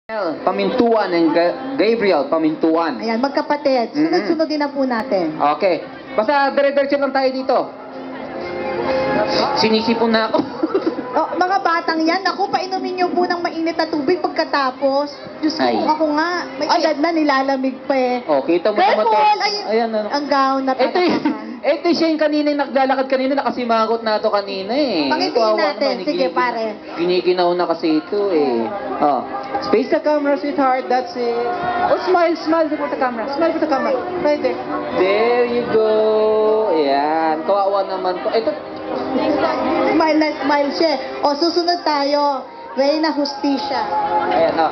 Pamintuan and Gabriel Pamintuan. Ayan, magkapatid. Sunod-sunod din na po natin. Okay. Basta dire-diretso lang tayo dito. Sinisipon na ako. Oh, mga batang yan, naku, painumin niyo po ng mainit na tubig pagkatapos. Diyos ko, Ay. ako nga, may Ay. edad na, nilalamig pa eh. Oh, kita mo naman to. Careful! Ay, Ayan, ano. ang gown na Ito siya yung kanina yung naglalakad kanina, nakasimangot na ito kanina eh. Pangitiin Kawawa natin. naman, Sige, pare. Giniginaw na kasi ito eh. Oh. Space the camera, sweetheart. That's it. Oh, smile, smile for the camera. Smile for the camera. Right there. There you go. Ayan. Kawawa naman to. Ito. Smile na smile siya. O, susunod tayo. Reyna Justicia. Ayan, oh.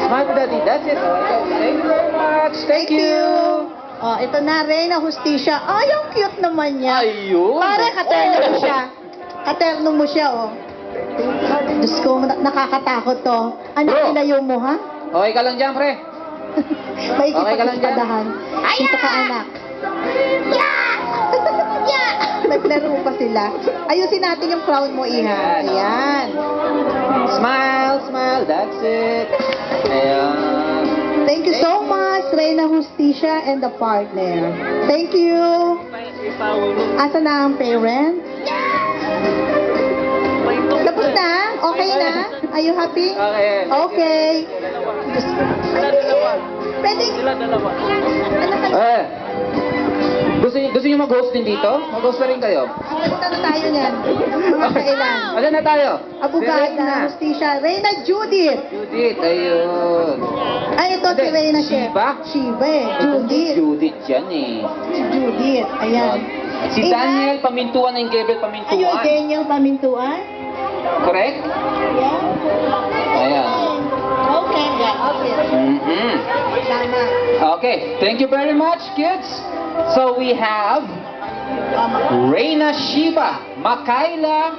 Smile for daddy. That's it. Okay. Thank you very much. Thank you. O, ito na, Reyna Justicia. Ay, ang cute naman niya. Ayun. Pare, katerno mo siya. Katerno mo siya, oh. Diyos ko, nakakatakot to. Ano, Bro. ilayo mo, ha? Okay ka lang dyan, pre. May Okay ka lang dyan? ikipagispadahan. Dito ka, anak. Naglaro pa sila. Ayusin natin yung crown mo, Iha. Ayan. Smile, smile. That's it. Ayan. Thank you so much, Reyna Justicia and the partner. Thank you. Asa na ang parent? Tapos na? Okay na? Are you happy? Okay. Okay. Pwede? Eh. Gusto niyo mag-host din dito? Mag-host na rin kayo. Punta na tayo niyan. Mga kailan. Ano na tayo? Abogada, Justicia, Reyna Judith. Judith, ayun. Ay, ito si Hindi, Reyna Chef. Shiva? Shiva eh. Judith. Judith yan eh. Si Judith. Ayan. Si Daniel Pamintuan and Gabriel Ayun, Pamintuan. Daniel Pamintuan. Correct? Yeah. Ayan. Okay. Yeah, okay. Tama. Okay, thank you very much, kids. So we have Reyna Shiva, Makaila,